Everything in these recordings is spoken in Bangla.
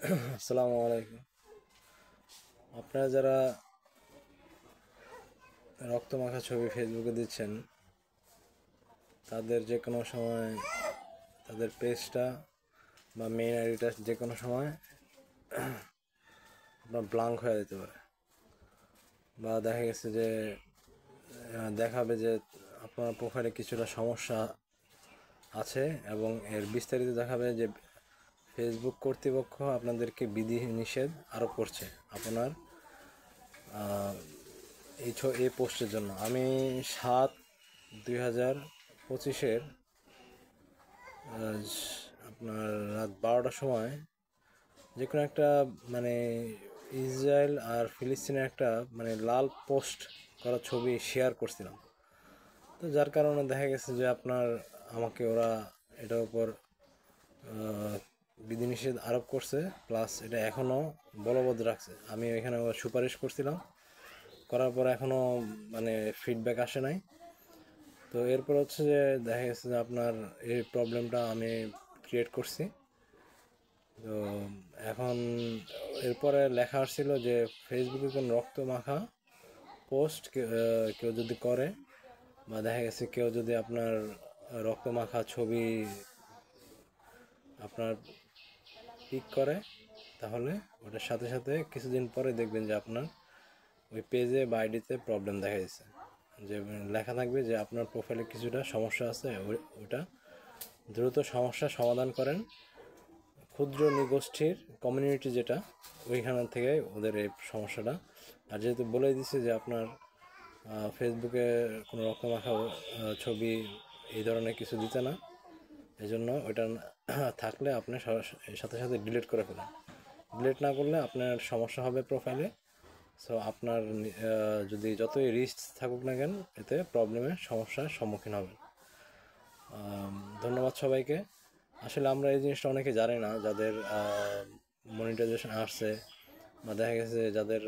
আসসালামু আলাইকুম। আপনারা যারা রক্তমাখা ছবি ফেসবুকে দিচ্ছেন, তাদের যে কোনো সময় তাদের পেজটা বা মেইন আইডিটা যে কোনো সময় আপনার ব্লাঙ্ক হয়ে যেতে পারে, বা দেখা গেছে যে দেখাবে যে আপনার প্রোফাইলে কিছুটা সমস্যা আছে, এবং এর বিস্তারিত দেখাবে যে ফেসবুক কর্তৃপক্ষ আপনাদেরকে বিধি নিষেধ আরোপ করছে আপনার এই পোস্টের জন্য। আমি 7/2025 আপনার রাত 12টার সময় যে কোনো একটা মানে ইসরায়েল আর ফিলিস্তিনের একটা মানে লাল পোস্ট করা ছবি শেয়ার করছিলাম। তো যার কারণে দেখা গেছে যে আপনার আমাকে ওরা এটার উপর বিধিনিষেধ আরোপ করছে, প্লাস এটা এখনও বলবৎ রাখছে। আমি এখানে সুপারিশ করছিলাম, করার পর এখনও মানে ফিডব্যাক আসে নাই। তো এরপর হচ্ছে যে দেখা গেছে যে আপনার এই প্রবলেমটা আমি ক্রিয়েট করছি। তো এখন এরপরে লেখা আসছিল যে ফেসবুকে কোনো রক্ত মাখা পোস্ট কেউ যদি করে, বা দেখা গেছে কেউ যদি আপনার রক্ত মাখা ছবি আপনার পিক করে, তাহলে ওটার সাথে সাথে কিছুদিন পরে দেখবেন যে আপনার ওই পেজে বা আইডিতে প্রবলেম দেখা দিচ্ছে, যে লেখা থাকবে যে আপনার প্রোফাইলে কিছুটা সমস্যা আছে, ওটা দ্রুত সমস্যা সমাধান করেন ক্ষুদ্র নিগোষ্ঠীর কমিউনিটি, যেটা ওইখান থেকে ওদের এই সমস্যাটা। আর যেহেতু বলে দিচ্ছে যে আপনার ফেসবুকে কোনো রক্তমাখা ছবি এই ধরনের কিছু দিতে না, এই জন্য ওইটা থাকলে আপনি সাথে সাথে ডিলিট করে ফেলেন। ডিলিট না করলে আপনার সমস্যা হবে প্রোফাইলে। সো আপনার যদি যতই রিস্ক থাকুক না কেন, এতে প্রবলেমের সমস্যার সম্মুখীন হবেন। ধন্যবাদ সবাইকে। আসলে আমরা এই জিনিসটা অনেকে জানি না, যাদের মনিটাইজেশন আসছে বা দেখা গেছে যাদের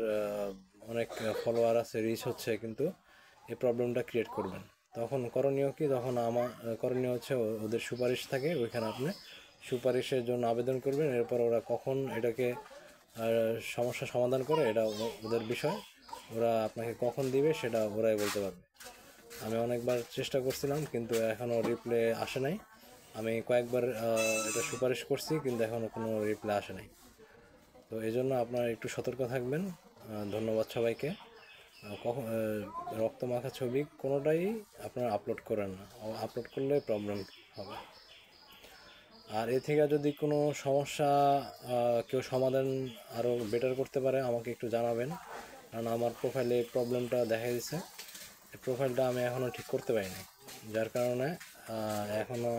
অনেক ফলোয়ার আছে, রিচ হচ্ছে, কিন্তু এই প্রবলেমটা ক্রিয়েট করবেন। তখন করণীয় কি? তখন আমার করণীয় হচ্ছে ওদের সুপারিশ থাকে, ওইখানে আপনি সুপারিশের জন্য আবেদন করবেন। এরপর ওরা কখন এটাকে সমস্যা সমাধান করে, এটা ওদের বিষয়। ওরা আপনাকে কখন দিবে সেটা ওরাই বলতে পারবে। আমি অনেকবার চেষ্টা করছিলাম, কিন্তু এখনও রিপ্লে আসে নাই। আমি কয়েকবার এটা সুপারিশ করছি, কিন্তু এখনও কোনো রিপ্লে আসে নাই। তো এই জন্য আপনারা একটু সতর্ক থাকবেন। ধন্যবাদ সবাইকে। কখন রক্তমাখা ছবি কোনোটাই আপনারা আপলোড করেন না, আপলোড করলে প্রবলেম হবে। আর এ থেকে যদি কোনো সমস্যা কেউ সমাধান আরও বেটার করতে পারে, আমাকে একটু জানাবেন। কারণ আমার প্রোফাইলে প্রবলেমটা দেখা দিচ্ছে, এই প্রোফাইলটা আমি এখনও ঠিক করতে পারিনি, যার কারণে এখনও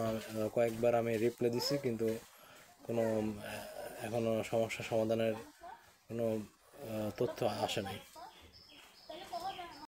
কয়েকবার আমি রিপ্লাই দিছি, কিন্তু কোনো এখনও সমস্যা সমাধানের কোনো তথ্য আসে নাই।